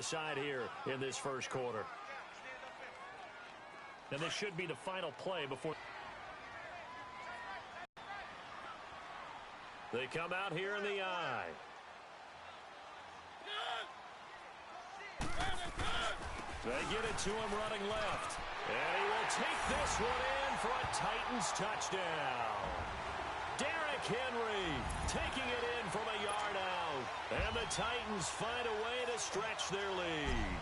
Side here in this first quarter. And this should be the final play before they come out here in the eye. They get it to him running left. And he will take this one in for a Titans touchdown. Derrick Henry taking it in from a yard out. And the Titans find a way to stretch their lead.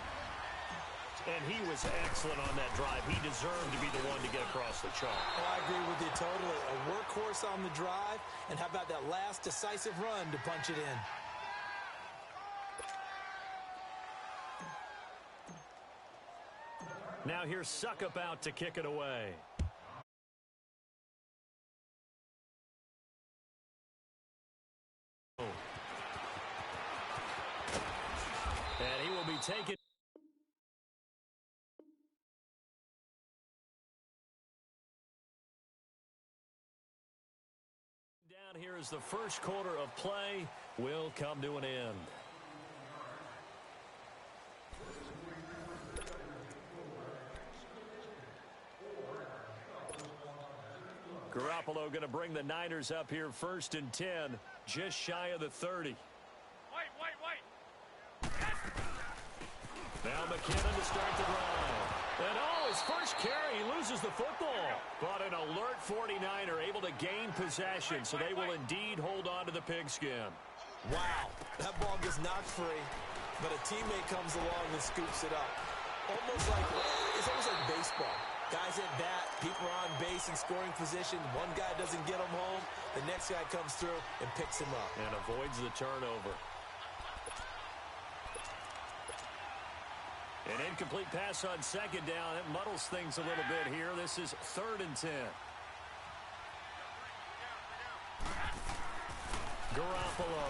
And he was excellent on that drive. He deserved to be the one to get across the chalk. Oh, I agree with you totally. A workhorse on the drive. And how about that last decisive run to punch it in? Now here's Succop out to kick it away. And he will be taken. Down here as the first quarter of play will come to an end. Garoppolo going to bring the Niners up here 1st and 10, just shy of the 30. Now McKinnon to start the drive. And his first carry, he loses the football. But an alert 49er able to gain possession, so they will indeed hold on to the pigskin. Wow, that ball gets knocked free, but a teammate comes along and scoops it up. It's almost like baseball. Guys at bat, people are on base in scoring position. One guy doesn't get him home. The next guy comes through and picks him up. And avoids the turnover. An incomplete pass on 2nd down. It muddles things a little bit here. This is 3rd and 10. Garoppolo.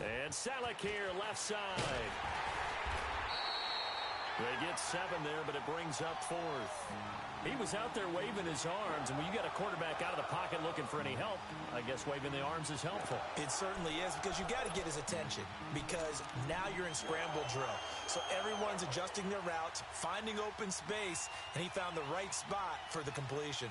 And Salek here, left side. They get 7 there, but it brings up 4th. He was out there waving his arms, and when you got a quarterback out of the pocket looking for any help, I guess waving the arms is helpful. It certainly is, because you got to get his attention, because now you're in scramble drill. So everyone's adjusting their routes, finding open space, and he found the right spot for the completion.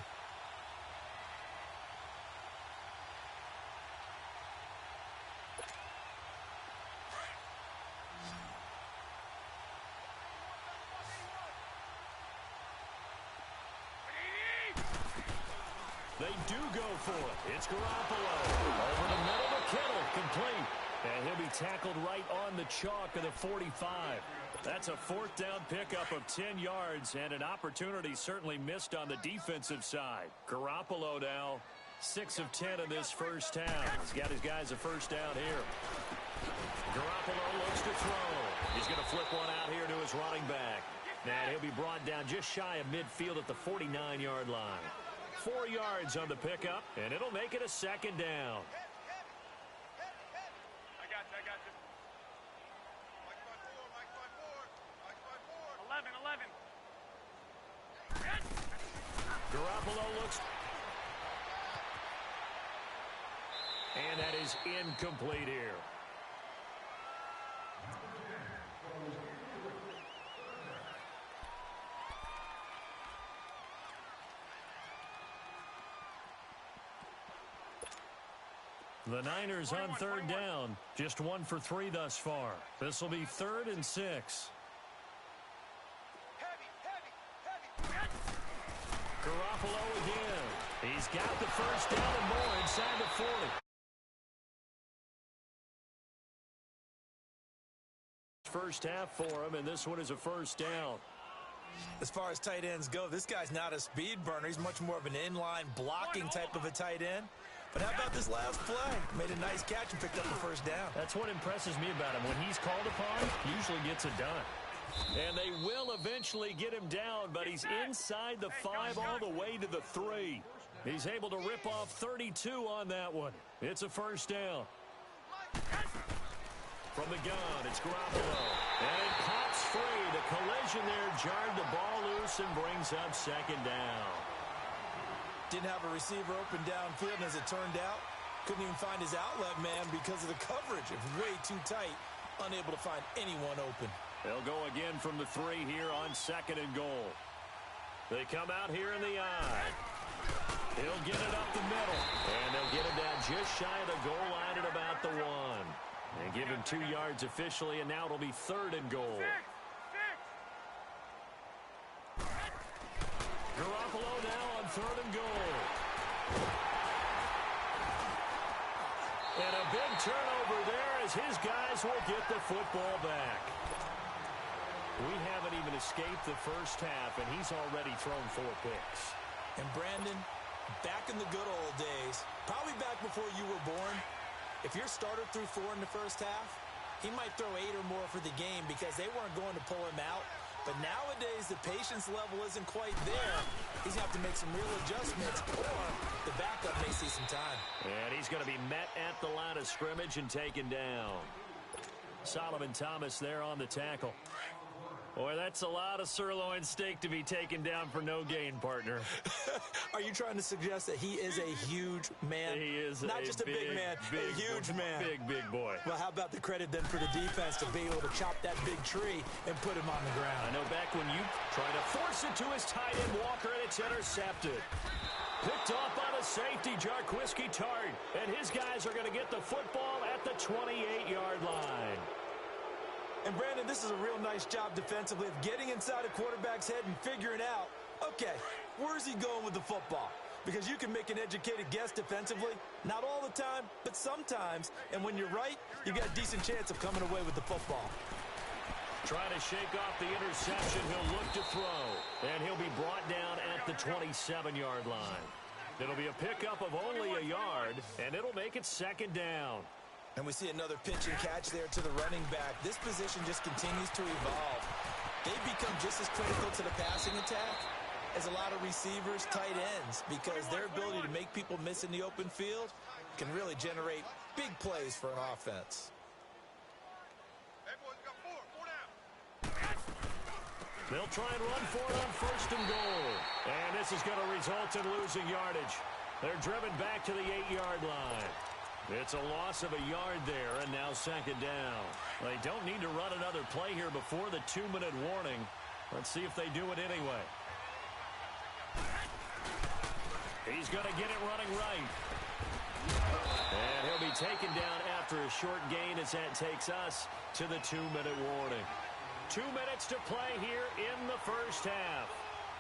They do go for it. It's Garoppolo. Over the middle to Kittle. Complete. And he'll be tackled right on the chalk of the 45. That's a 4th down pickup of 10 yards, and an opportunity certainly missed on the defensive side. Garoppolo now 6 of 10 in this first half. He's got his guys a first down here. Garoppolo looks to throw. He's going to flip one out here to his running back. And he'll be brought down just shy of midfield at the 49-yard line. 4 yards on the pickup, and it'll make it a 2nd down. I got you. 11. Garoppolo looks. And that is incomplete here. The Niners on 3rd down. Just 1 for 3 thus far. This will be 3rd and 6. Garoppolo again. He's got the first down and more inside the 40. First half for him, and this one is a first down. As far as tight ends go, this guy's not a speed burner. He's much more of an inline blocking type of a tight end. But how about this last play? Made a nice catch and picked up the first down. That's what impresses me about him. When he's called upon, he usually gets it done. And they will eventually get him down, but he's inside the 5 all the way to the 3. He's able to rip off 32 on that one. It's a first down. From the gun, it's Garoppolo. And it pops free. The collision there jarred the ball loose and brings up 2nd down. Didn't have a receiver open downfield, and as it turned out, Couldn't even find his outlet man because of the coverage. It's way too tight. Unable to find anyone open. They'll go again from the 3 here on 2nd and goal. They come out here in the eye. He'll get it up the middle. And they'll get it down just shy of the goal line at about the 1. And give him 2 yards officially, and now it'll be 3rd and goal. Garoppolo now on 3rd and goal. And a big turnover there as his guys will get the football back. We haven't even escaped the first half, and he's already thrown 4 picks. And Brandon, back in the good old days, probably back before you were born, if your starter threw 4 in the first half, he might throw 8 or more for the game because they weren't going to pull him out. But nowadays, the patience level isn't quite there. He's going to have to make some real adjustments, or the backup may see some time. And he's going to be met at the line of scrimmage and taken down. Solomon Thomas there on the tackle. Boy, that's a lot of sirloin steak to be taken down for no gain, partner. Are you trying to suggest that he is a huge man? He is not just a big man, a huge man. Big boy. Well, how about the credit then for the defense to be able to chop that big tree and put him on the ground? I know back when you try to force it to his tight end, Walker, and it's intercepted. Picked off on a safety, Jarquiski Tart. And his guys are going to get the football at the 28-yard line. And, Brandon, this is a real nice job defensively of getting inside a quarterback's head and figuring out, okay, where's he going with the football? Because you can make an educated guess defensively. Not all the time, but sometimes. And when you're right, you got a decent chance of coming away with the football. Trying to shake off the interception. He'll look to throw. And he'll be brought down at the 27-yard line. It'll be a pickup of only a yard, and it'll make it 2nd down. And we see another pitch and catch there to the running back. This position just continues to evolve. They become just as critical to the passing attack as a lot of receivers, tight ends, because their ability to make people miss in the open field can really generate big plays for an offense. They'll try and run for it on 1st and goal. And this is going to result in losing yardage. They're driven back to the 8-yard line. It's a loss of a yard there, and now 2nd down. They don't need to run another play here before the 2-minute warning. Let's see if they do it anyway. He's going to get it running right. And he'll be taken down after a short gain as that takes us to the 2-minute warning. 2 minutes to play here in the first half.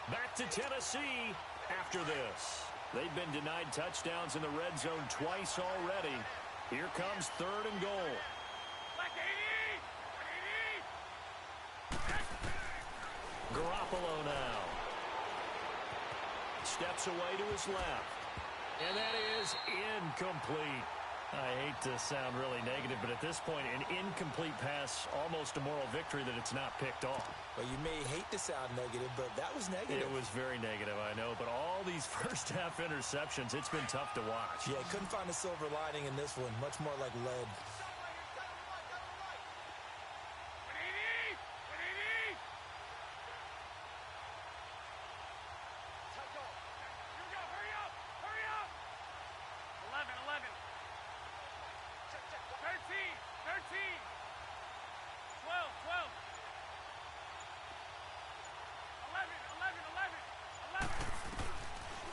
Back to Tennessee after this. They've been denied touchdowns in the red zone twice already. Here comes 3rd and goal. Garoppolo now. Steps away to his left. And that is incomplete. I hate to sound really negative, but at this point, an incomplete pass, almost a moral victory that it's not picked off. Well, you may hate to sound negative, but that was negative. It was very negative, I know, but all these first-half interceptions, it's been tough to watch. Yeah, couldn't find a silver lining in this one. Much more like lead.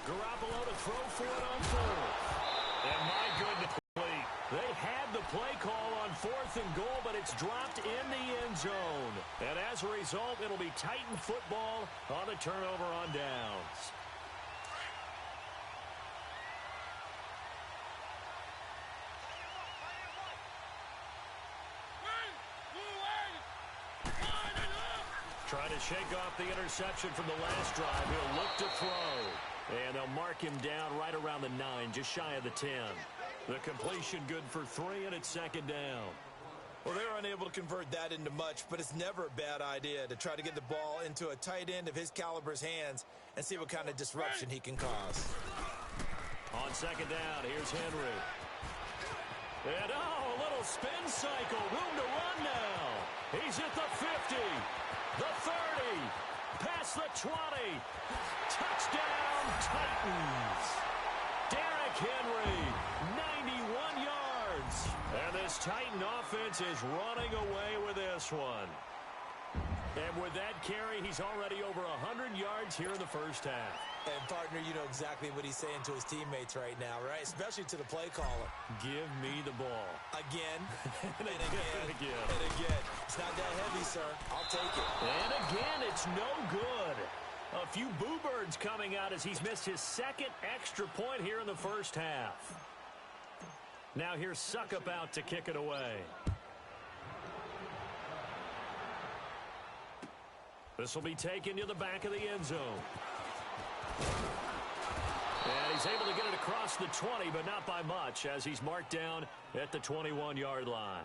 Garoppolo to throw for it on 4th. And my goodness, they had the play call on 4th and goal, but it's dropped in the end zone. And as a result, it'll be Titan football on the turnover on downs. Trying to shake off the interception from the last drive. He'll look to throw. And they'll mark him down right around the 9, just shy of the 10. The completion good for 3, and it's 2nd down. Well, they were unable to convert that into much, but it's never a bad idea to try to get the ball into a tight end of his caliber's hands and see what kind of disruption he can cause. On 2nd down, here's Henry. And, a little spin cycle. Room to run now. He's at the 50, the 30, past the 20. Touchdown, Titans. Derrick Derrick Henry, 91 yards. And this Titan offense is running away with this one. And with that carry, he's already over 100 yards here in the first half. And, partner, you know exactly what he's saying to his teammates right now, right? Especially to the play caller. Give me the ball. Again, and again, and again. and again. It's not that heavy, sir. I'll take it. And again, it's no good. A few boo birds coming out as he's missed his second extra point here in the first half. Now here's Suckup out to kick it away. This will be taken to the back of the end zone. And he's able to get it across the 20, but not by much, as he's marked down at the 21-yard line.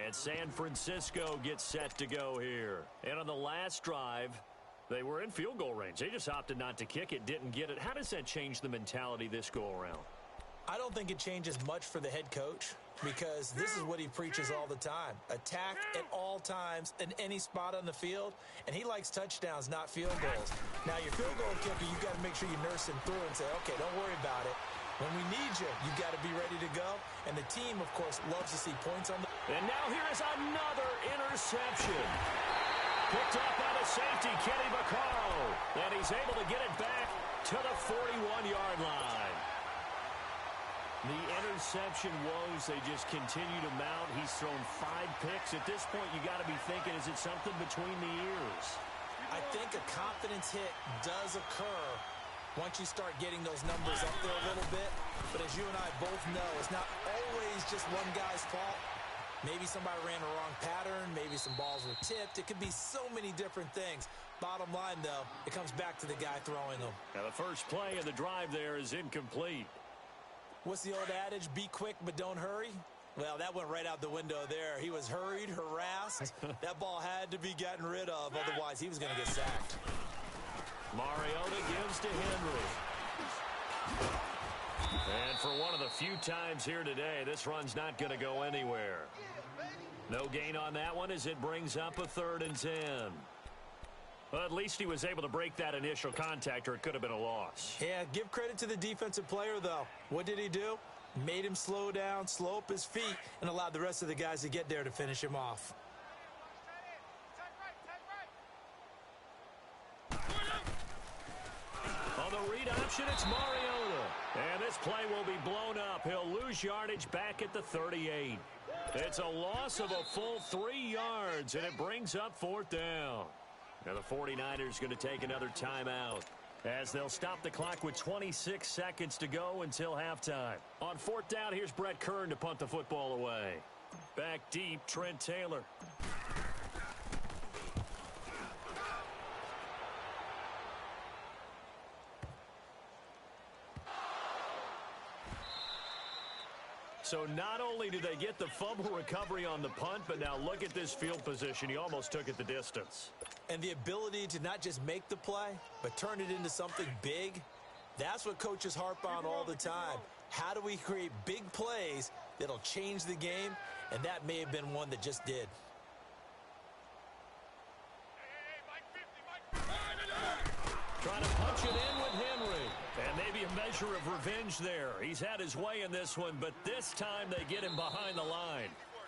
And San Francisco gets set to go here. And on the last drive, they were in field goal range. They just opted not to kick it, didn't get it. How does that change the mentality this go-around? I don't think it changes much for the head coach, because this is what he preaches all the time. Attack at all times in any spot on the field, and he likes touchdowns, not field goals. Now, your field goal kicker, you got to make sure you nurse him through and say, okay, don't worry about it. When we need you, you got to be ready to go. And the team, of course, loves to see points on the... And now here is another interception. Picked up by the safety, Kenny Vaccaro. And he's able to get it back to the 41-yard line. The interception woes, they just continue to mount. He's thrown 5 picks. At this point, you got to be thinking, is it something between the ears? I think a confidence hit does occur once you start getting those numbers up there a little bit. But as you and I both know, it's not always just one guy's fault. Maybe somebody ran the wrong pattern. Maybe some balls were tipped. It could be so many different things. Bottom line, though, it comes back to the guy throwing them. Now, the first play of the drive there is incomplete. What's the old adage? Be quick, but don't hurry. Well, that went right out the window there. He was hurried, harassed. That ball had to be gotten rid of. Otherwise, he was going to get sacked. Mariota gives to Henry. And for one of the few times here today, this run's not going to go anywhere. No gain on that one as it brings up a 3rd and 10. Well, at least he was able to break that initial contact, or it could have been a loss. Yeah, give credit to the defensive player, though. What did he do? Made him slow down, slow up his feet, and allowed the rest of the guys to get there to finish him off. On the read option, it's Mariota. And this play will be blown up. He'll lose yardage back at the 38. It's a loss of a full 3 yards, and it brings up 4th down. Now the 49ers going to take another timeout as they'll stop the clock with 26 seconds to go until halftime. On 4th down, here's Brett Kern to punt the football away. Back deep, Trent Taylor. So not only do they get the fumble recovery on the punt, but now look at this field position. He almost took it the distance. And the ability to not just make the play, but turn it into something big, that's what coaches harp on all the time. How do we create big plays that'll change the game? And that may have been one that just did. Trying to punch it in with Henry. And maybe a measure of revenge there. He's had his way in this one, but this time they get him behind the line.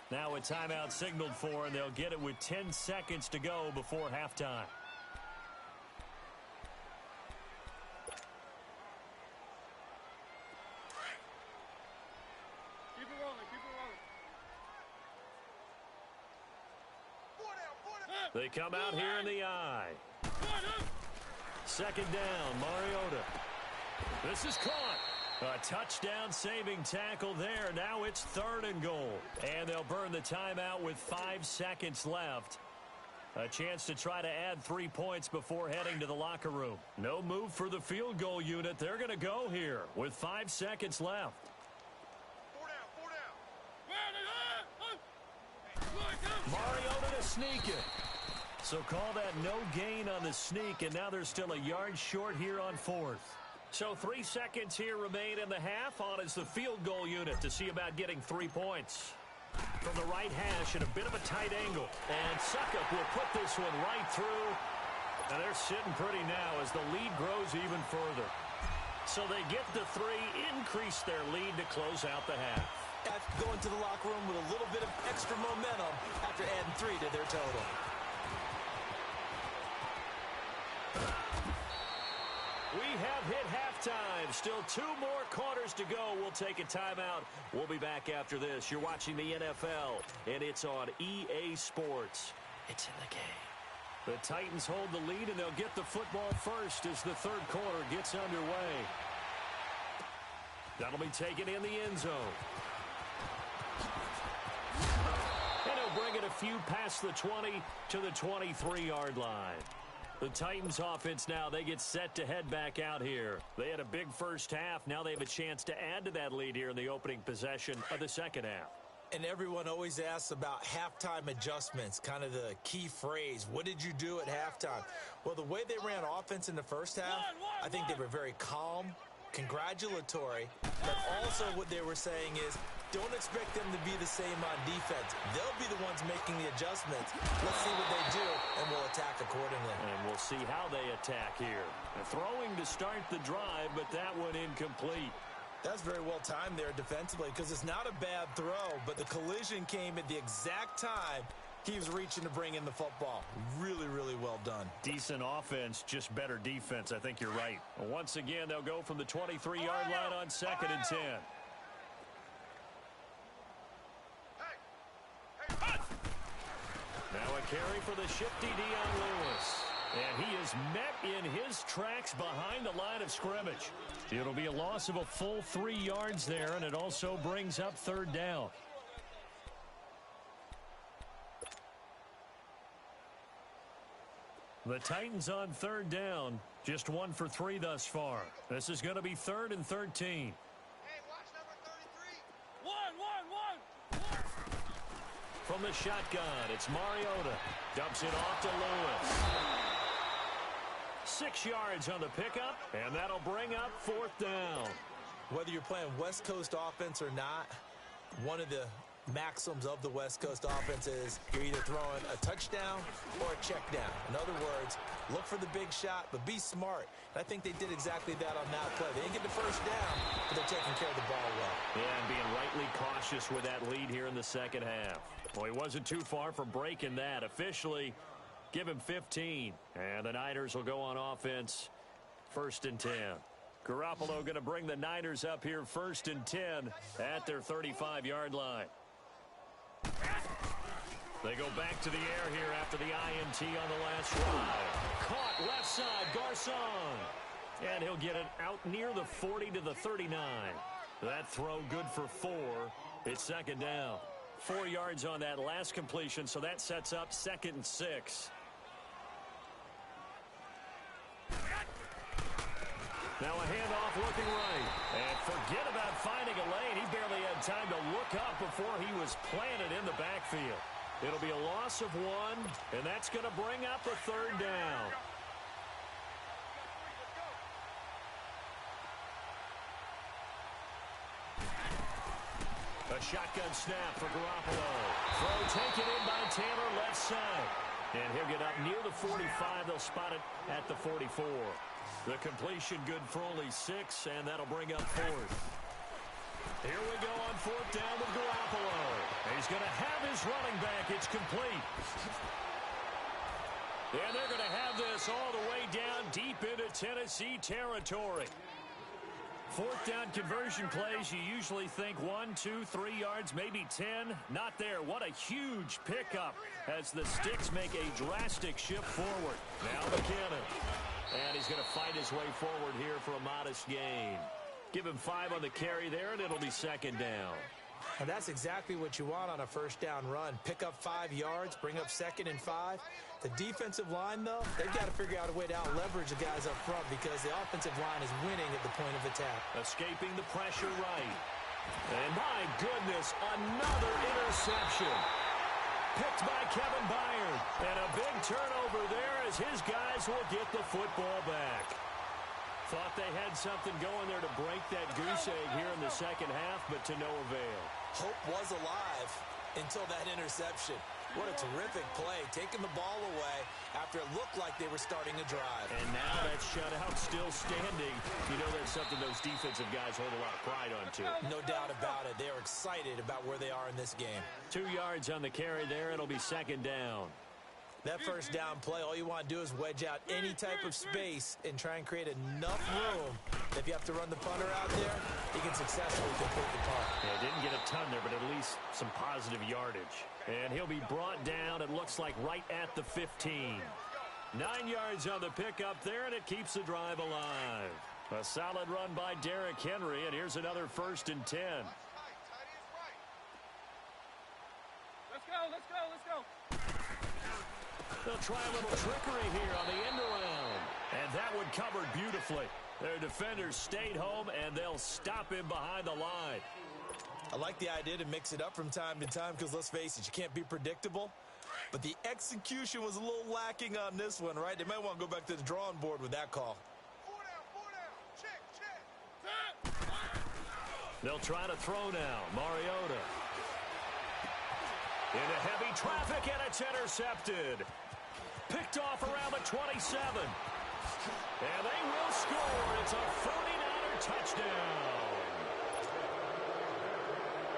Now a timeout signaled for, and they'll get it with 10 seconds to go before halftime. Keep it rolling, keep it rolling. They come out here in the eye. 2nd down, Mariota. This is caught. A touchdown saving tackle there. Now it's 3rd and goal. And they'll burn the timeout with 5 seconds left. A chance to try to add 3 points before heading to the locker room. No move for the field goal unit. They're going to go here with 5 seconds left. 4 down. Mariota to sneak it. So call that no gain on the sneak, and now they're still a yard short here on 4th. So 3 seconds here remain in the half. On is the field goal unit to see about getting 3 points. From the right hash at a bit of a tight angle. And Suckup will put this one right through. And they're sitting pretty now as the lead grows even further. So they get the 3, increase their lead to close out the half. Going to the locker room with a little bit of extra momentum after adding 3 to their total. We have hit halftime. Still 2 more quarters to go. We'll take a timeout. We'll be back after this. You're watching the NFL, and it's on EA Sports. It's in the game. The Titans hold the lead, and they'll get the football first as the third quarter gets underway. That'll be taken in the end zone. And he'll bring it a few past the 20 to the 23-yard line. The Titans offense now, they get set to head back out here. They had a big first half. Now they have a chance to add to that lead here in the opening possession of the second half. And everyone always asks about halftime adjustments, kind of the key phrase. What did you do at halftime? Well, the way they ran offense in the first half, I think they were very calm, congratulatory, but also what they were saying is, don't expect them to be the same on defense. They'll be the ones making the adjustments. Let's see what they do, and we'll attack accordingly. And we'll see how they attack here. Throwing to start the drive, but that one incomplete. That's very well timed there defensively because it's not a bad throw, but the collision came at the exact time he was reaching to bring in the football. Really, really well done. Decent offense, just better defense. I think you're right. Once again, they'll go from the 23-yard line on 2nd and 10. Now a carry for the shifty Dion Lewis. And he is met in his tracks behind the line of scrimmage. It'll be a loss of a full 3 yards there, and it also brings up 3rd down. The Titans on 3rd down, just 1 for 3 thus far. This is going to be 3rd and 13. Hey, watch number 33. One. From the shotgun, it's Mariota. Dumps it off to Lewis. 6 yards on the pickup, and that'll bring up 4th down. Whether you're playing West Coast offense or not, one of the maxims of the West Coast offense is you're either throwing a touchdown or a check down. In other words, look for the big shot, but be smart. And I think they did exactly that on that play. They didn't get the first down, but they're taking care of the ball well. Yeah, and being rightly cautious with that lead here in the second half. Well, he wasn't too far from breaking that. Officially, give him 15. And the Niners will go on offense, 1st and 10. Garoppolo going to bring the Niners up here 1st and 10 at their 35-yard line. They go back to the air here after the INT on the last drive. Caught left side, Garcon. And he'll get it out near the 40 to the 39. That throw good for 4. It's 2nd down. 4 yards on that last completion, so that sets up 2nd and 6. Now a handoff looking right. And forget about finding a lane. He barely had time to look up before he was planted in the backfield. It'll be a loss of 1, and that's going to bring up a 3rd down. A shotgun snap for Garoppolo. Throw taken in by Taylor left side. And he'll get up near the 45. They'll spot it at the 44. The completion good for only 6, and that'll bring up 4th. Here we go on 4th down with Garoppolo. He's going to have his running back. It's complete. And they're going to have this all the way down deep into Tennessee territory. 4th down conversion plays, you usually think 1, 2, 3 yards, maybe 10. Not there. What a huge pickup as the Sticks make a drastic shift forward. Now McKinnon. And he's going to fight his way forward here for a modest gain. Give him 5 on the carry there, and it'll be 2nd down. And that's exactly what you want on a 1st down run. Pick up 5 yards, bring up 2nd and 5. The defensive line, though, they've got to figure out a way to out-leverage the guys up front because the offensive line is winning at the point of attack. Escaping the pressure right. And my goodness, another interception. Picked by Kevin Byard. And a big turnover there as his guys will get the football back. Thought they had something going there to break that goose egg here in the second half, but to no avail. Hope was alive until that interception. What a terrific play, taking the ball away after it looked like they were starting a drive. And now that shutout still standing. You know that's something those defensive guys hold a lot of pride on, too. No doubt about it. They are excited about where they are in this game. 2 yards on the carry there. It'll be second down. That first down play, all you want to do is wedge out any type of space and try and create enough room that if you have to run the punter out there, he can successfully complete the punt. Yeah, didn't get a ton there, but at least some positive yardage. And he'll be brought down, it looks like, right at the 15. 9 yards on the pickup there, and it keeps the drive alive. A solid run by Derrick Henry, and here's another 1st and 10. Let's go, let's go, let's go. They'll try a little trickery here on the end around. And that one covered beautifully. Their defenders stayed home, and they'll stop him behind the line. I like the idea to mix it up from time to time because, let's face it, you can't be predictable. But the execution was a little lacking on this one, right? They might want to go back to the drawing board with that call. 4 down. Check. They'll try to throw now. Mariota. Into heavy traffic, and it's intercepted. Picked off around the 27. And they will score. It's a 49er touchdown.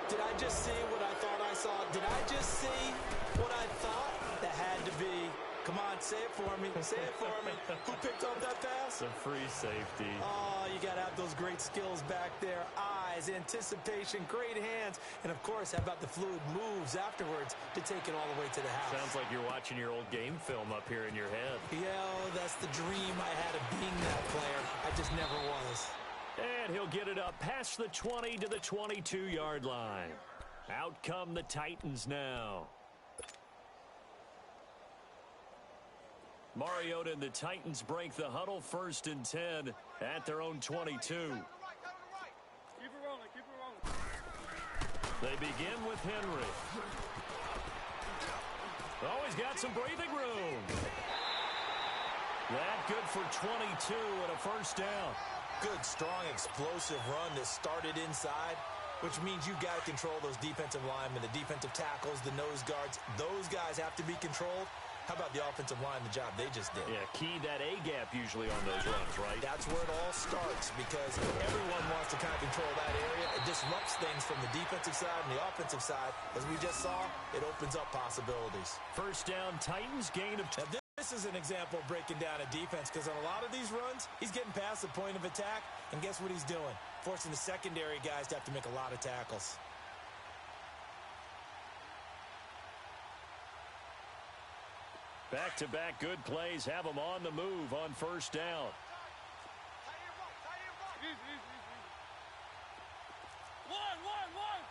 Did I just see what I thought I saw? Did I just see what I thought? That had to be. Come on, say it for me. Say it for me. Who picked up that pass? The free safety. Oh, you got to have those great skills back there. Eyes, anticipation, great hands. And, of course, how about the fluid moves afterwards to take it all the way to the house? Sounds like you're watching your old game film up here in your head. Yeah, that's the dream I had of being that player. I just never was. And he'll get it up past the 20 to the 22-yard line. Out come the Titans now. Mariota and the Titans break the huddle, 1st and 10 at their own 22. Keep it rolling, keep it rolling. They begin with Henry. Oh, he's got some breathing room. That good for 22 and a 1st down. Good, strong, explosive run that started inside, which means you got to control those defensive linemen, the defensive tackles, the nose guards. Those guys have to be controlled. How about the offensive line, the job they just did? Yeah, key that A-gap usually on those runs, right? That's where it all starts because everyone wants to kind of control that area. It disrupts things from the defensive side and the offensive side. As we just saw, it opens up possibilities. 1st down, Titans, gain of 2. This is an example of breaking down a defense because on a lot of these runs, he's getting past the point of attack, and guess what he's doing? Forcing the secondary guys to have to make a lot of tackles. Back-to-back good plays have them on the move on 1st down. Easy, easy, easy. One.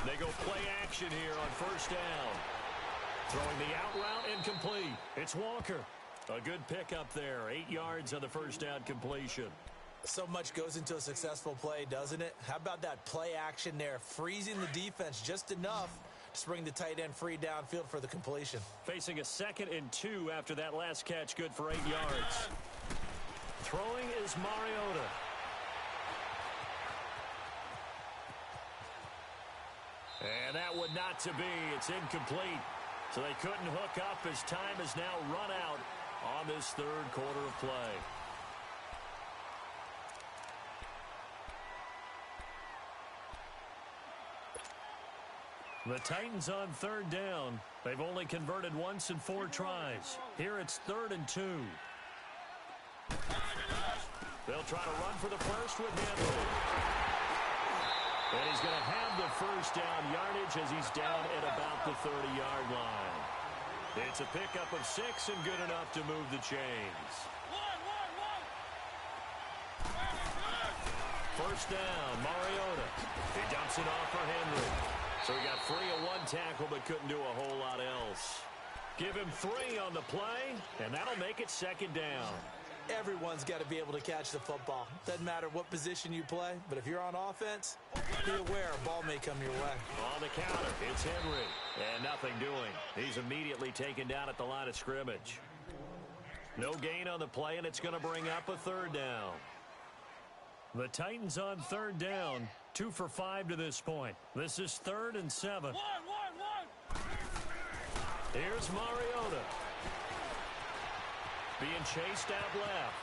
They go play action here on 1st down. Throwing the out route incomplete. It's Walker. A good pickup there. 8 yards on the 1st down completion. So much goes into a successful play, doesn't it? How about that play action there? Freezing the defense just enough to bring the tight end free downfield for the completion. Facing a 2nd and 2 after that last catch, good for 8 yards. Throwing is Mariota. And that would not to be. It's incomplete. So they couldn't hook up as time has now run out on this 3rd quarter of play. The Titans on 3rd down. They've only converted once in 4 tries. Here it's 3rd and 2. They'll try to run for the first with Henry. And he's going to have the 1st down yardage as he's down at about the 30-yard line. It's a pickup of 6 and good enough to move the chains. 1st down, Mariota. He dumps it off for Henry. So he got free of 1 tackle but couldn't do a whole lot else. Give him 3 on the play, and that'll make it 2nd down. Everyone's got to be able to catch the football. Doesn't matter what position you play, but if you're on offense, be aware a ball may come your way. On the counter, it's Henry. And nothing doing. He's immediately taken down at the line of scrimmage. No gain on the play, and it's going to bring up a 3rd down. The Titans on 3rd down, 2 for 5 to this point. This is 3rd and 7. Here's Mariota. Being chased out left.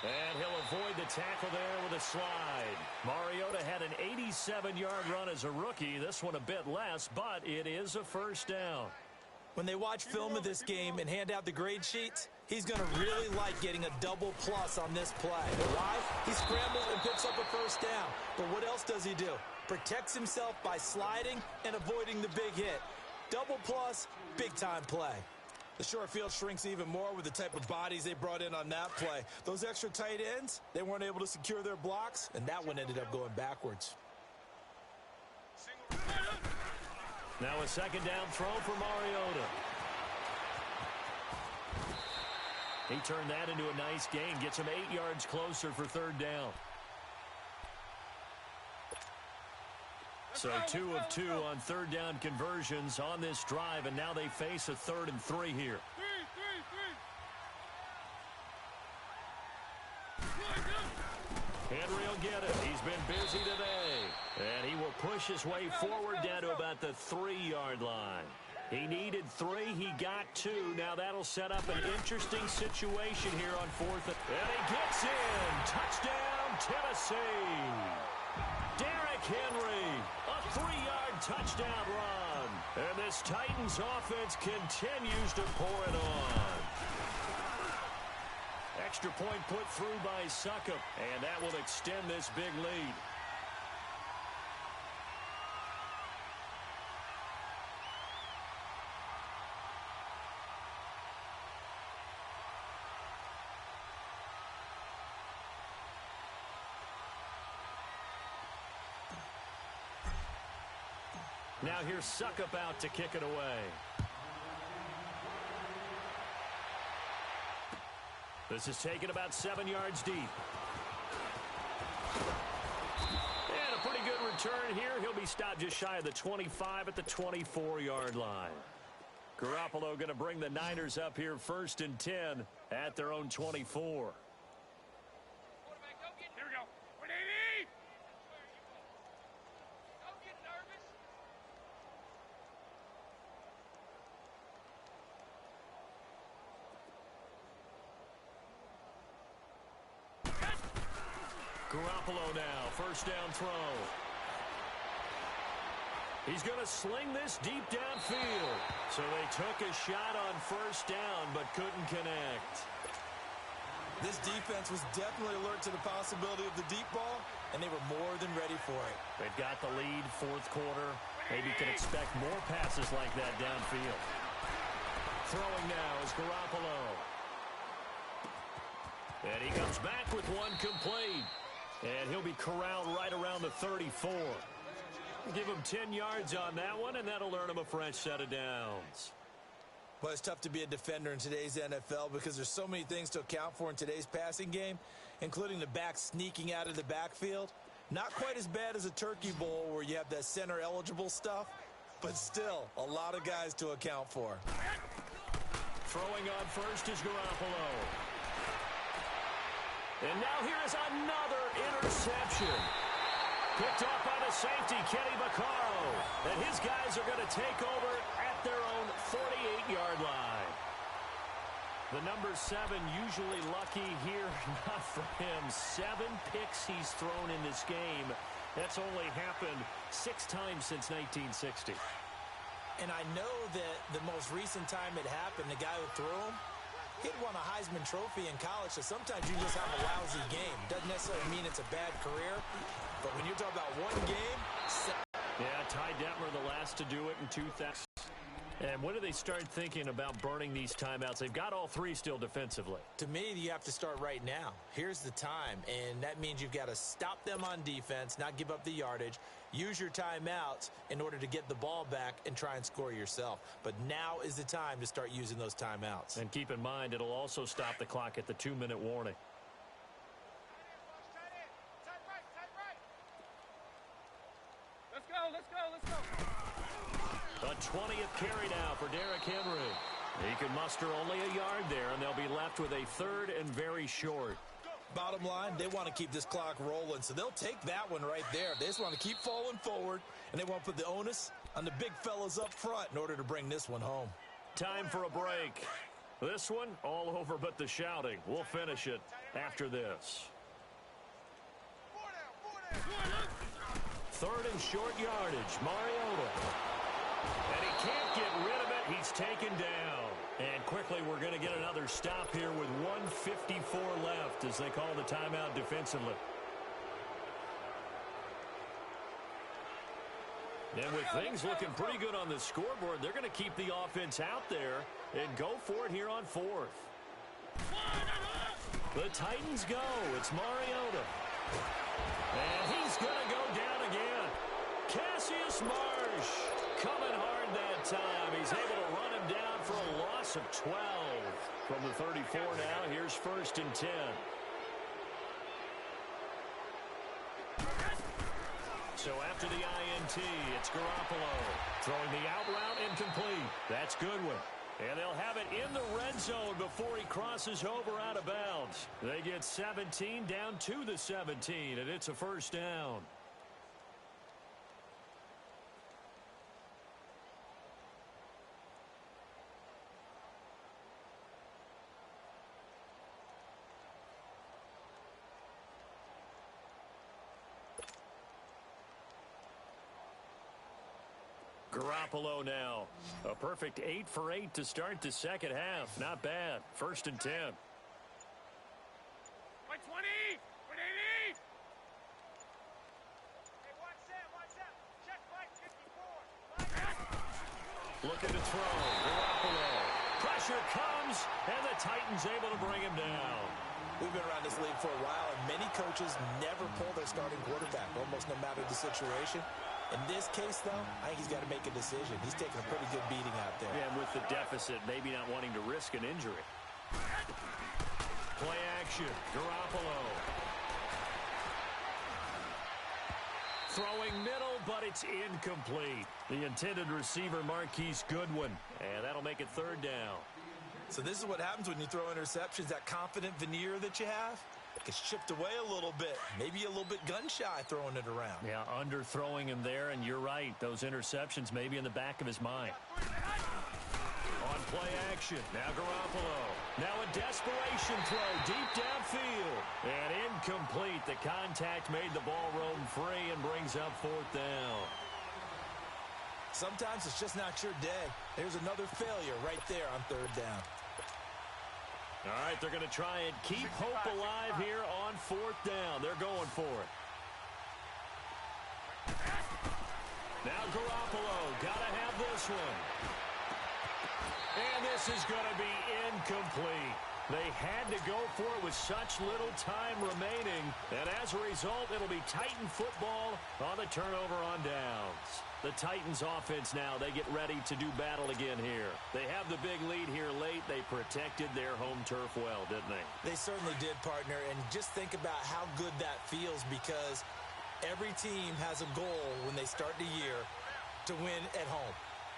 And he'll avoid the tackle there with a slide. Mariota had an 87-yard run as a rookie. This one a bit less, but it is a first down. When they watch film of this game and hand out the grade sheets, he's going to really like getting a double plus on this play. Why? He scrambles and picks up a first down. But what else does he do? Protects himself by sliding and avoiding the big hit. Double plus, big-time play. The short field shrinks even more with the type of bodies they brought in on that play. Those extra tight ends, they weren't able to secure their blocks, and that one ended up going backwards. Now a second down throw for Mariota. He turned that into a nice gain. Gets him 8 yards closer for third down. So 2 of 2 on third down conversions on this drive, and now they face a 3rd and 3 here. Henry will get it. He's been busy today. And he will push his way forward down to about the 3-yard line. He needed 3. He got 2. Now that'll set up an interesting situation here on 4th. And he gets in. Touchdown, Tennessee. Derrick Henry, a 3-yard touchdown run. And this Titans offense continues to pour it on. Extra point put through by Succop, and that will extend this big lead. Now here's Succop out to kick it away. This is taken about 7 yards deep. And a pretty good return here. He'll be stopped just shy of the 25 at the 24-yard line. Garoppolo going to bring the Niners up here 1st and 10 at their own 24. Garoppolo now, first down throw. He's going to sling this deep downfield. So they took a shot on first down, but couldn't connect. This defense was definitely alert to the possibility of the deep ball, and they were more than ready for it. They've got the lead, 4th quarter. Maybe can expect more passes like that downfield. Throwing now is Garoppolo. And he comes back with one complete. And he'll be corralled right around the 34. Give him 10 yards on that one, and that'll earn him a fresh set of downs. Well, it's tough to be a defender in today's NFL because there's so many things to account for in today's passing game, including the back sneaking out of the backfield. Not quite as bad as a turkey bowl where you have that center-eligible stuff, but still a lot of guys to account for. Throwing on first is Garoppolo. And now here is another interception. Picked off by the safety, Kenny Vaccaro. And his guys are going to take over at their own 48-yard line. The number 7 usually lucky here. Not for him. 7 picks he's thrown in this game. That's only happened 6 times since 1960. And I know that the most recent time it happened, the guy who threw him, he'd won a Heisman Trophy in college, so sometimes you just have a lousy game. Doesn't necessarily mean it's a bad career, but when you're talking about one game... Yeah, Ty Detmer, the last to do it in 2000. And when do they start thinking about burning these timeouts? They've got all 3 still defensively. To me, you have to start right now. Here's the time, and that means you've got to stop them on defense, not give up the yardage, use your timeouts in order to get the ball back and try and score yourself. But now is the time to start using those timeouts. And keep in mind, it'll also stop the clock at the 2-minute warning. Let's go, let's go, let's go. A 20th carry now for Derrick Henry. He can muster only a yard there, and they'll be left with a 3rd and very short. Bottom line, they want to keep this clock rolling, so they'll take that one right there. They just want to keep falling forward, and they want to put the onus on the big fellas up front in order to bring this one home. time for a break. This one, all over but the shouting. We'll finish it after this. Third and short yardage, Mariota. And he can't get rid of it. He's taken down. And quickly, we're going to get another stop here with 1:54 left as they call the timeout defensively. And with things looking pretty good on the scoreboard, they're going to keep the offense out there and go for it here on fourth. The Titans go. It's Mariota. And he's going to go down again. Cassius Marsh coming hard that time. He's able to run him down for a loss of 12. From the 34 now, here's 1st and 10. So after the INT, it's Garoppolo. Throwing the out route incomplete. That's Goodwin. And they'll have it in the red zone before he crosses over out of bounds. They get 17 down to the 17, and it's a first down. Garoppolo now. A perfect 8 for 8 to start the second half. Not bad. 1st and 10. Right 20! 180! Hey, watch that. Check right 54. Looking to throw. Garoppolo. Pressure comes, and the Titans able to bring him down. We've been around this league for a while, and many coaches never pull their starting quarterback, almost no matter the situation. In this case, though, I think he's got to make a decision. He's taking a pretty good beating out there. Yeah, and with the deficit, maybe not wanting to risk an injury. Play action. Garoppolo. Throwing middle, but it's incomplete. The intended receiver, Marquise Goodwin. And that'll make it 3rd down. So this is what happens when you throw interceptions. That confident veneer that you have gets chipped away a little bit. Maybe a little bit gun-shy throwing it around. Yeah, underthrowing him there, and you're right. Those interceptions may be in the back of his mind. On play action, now Garoppolo. Now a desperation throw deep downfield. And incomplete. The contact made the ball roam free and brings up 4th down. Sometimes it's just not your day. There's another failure right there on 3rd down. All right, they're going to try and keep hope alive here on 4th down. They're going for it. Now Garoppolo, got to have this one. And this is going to be incomplete. They had to go for it with such little time remaining. And as a result, it'll be Titan football on the turnover on downs. The Titans offense now, they get ready to do battle again here. They have the big lead here late. They protected their home turf well, didn't they? They certainly did, partner. And just think about how good that feels, because every team has a goal when they start the year to win at home.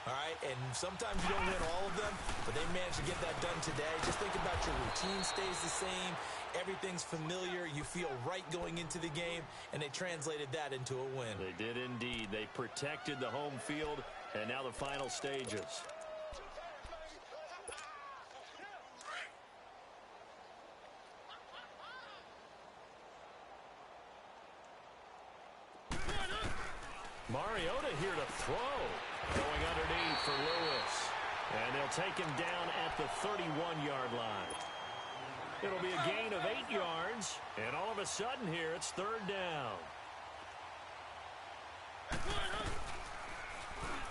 All right, and sometimes you don't win all of them, but they managed to get that done today. Just think about your routine stays the same. Everything's familiar. You feel right going into the game, and they translated that into a win. They did indeed. They protected the home field, and now the final stages. Mariota here to throw. Going underneath for Lewis. And they'll take him down at the 31-yard line. It'll be a gain of 8 yards. And all of a sudden here, it's 3rd down.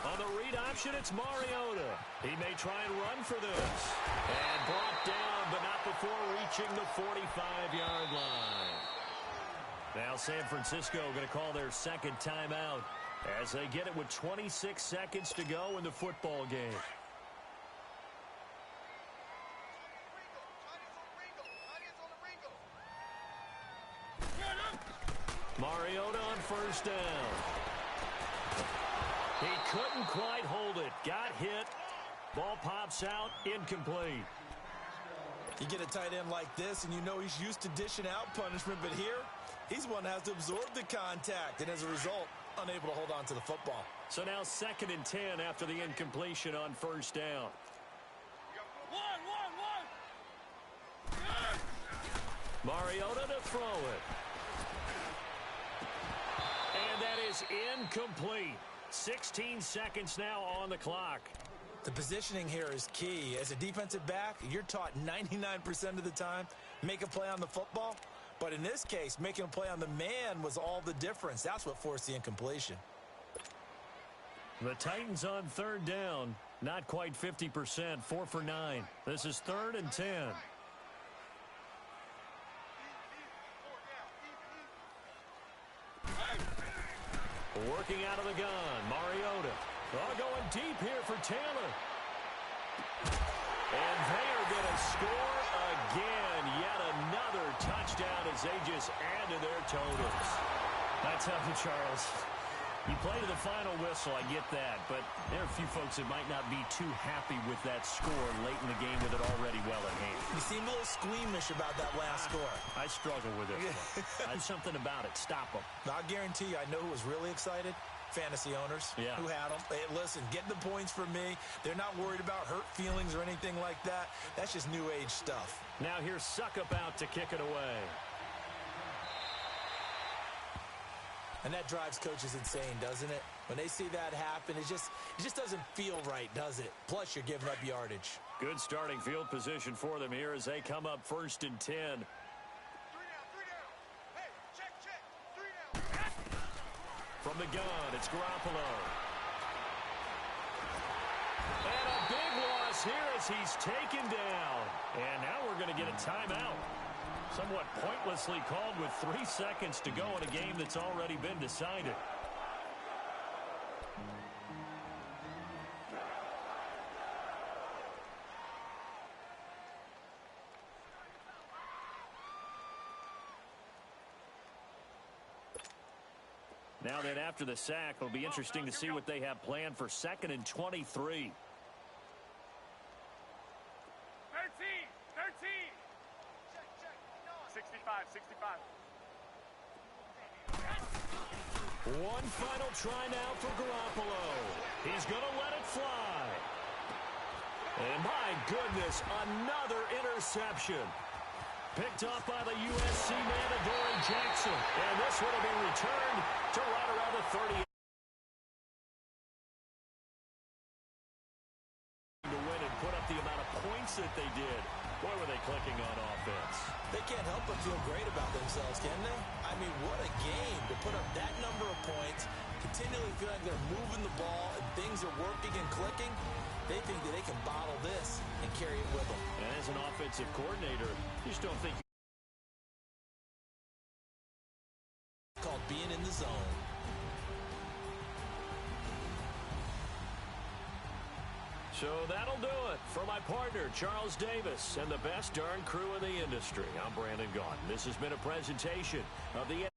On the read option, it's Mariota. He may try and run for this. And brought down, but not before reaching the 45-yard line. Now San Francisco going to call their 2nd timeout as they get it with 26 seconds to go in the football game. Mariota on 1st down. He couldn't quite hold it. Got hit. Ball pops out. Incomplete. You get a tight end like this, and you know he's used to dishing out punishment, but here, he's one that has to absorb the contact, and as a result, unable to hold on to the football. So now 2nd and 10 after the incompletion on 1st down. Mariota to throw it. And that is incomplete. 16 seconds now on the clock. The positioning here is key. As a defensive back, you're taught 99% of the time, make a play on the football. But in this case, making a play on the man was all the difference. That's what forced the incompletion. The Titans on third down. Not quite 50%, 4 for 9. This is 3rd and 10. Working out of the gun, Mariota. Going deep here for Taylor. And they are going to score again. Yet another touchdown as they just add to their totals. I tell you, Charles, you play to the final whistle, I get that. But there are a few folks that might not be too happy with that score late in the game with it already well at hand. You seem a little squeamish about that last score. I struggle with it. There's something about it. Stop them. I guarantee you, I know who was really excited. Fantasy owners who had them. Hey, listen, get the points from me. They're not worried about hurt feelings or anything like that. That's just new age stuff. Now here's Suckup out to kick it away. And that drives coaches insane, doesn't it? When they see that happen, it just doesn't feel right, does it? Plus, you're giving up yardage. Good starting field position for them here as they come up 1st and 10. 3 down. Hey, check. 3 down. From the gun, it's Garoppolo. And a big loss here as he's taken down. And now we're going to get a timeout. Somewhat pointlessly called with 3 seconds to go in a game that's already been decided. Now then, after the sack, it'll be interesting to see what they have planned for 2nd and 23. 65. One final try now for Garoppolo. He's going to let it fly. And my goodness, another interception. Picked up by the USC man, Adoree Jackson. And this one will be returned to right around the 30. To win and put up the amount of points that they did. Boy, were they clicking on offense. They can't help but feel great about themselves, can they? I mean, what a game to put up that number of points, continually feel like they're moving the ball and things are working and clicking. They think that they can bottle this and carry it with them. And as an offensive coordinator, you just don't think. Called being in the zone. So that'll do it for my partner, Charles Davis, and the best darn crew in the industry. I'm Brandon Gaudin. This has been a presentation of the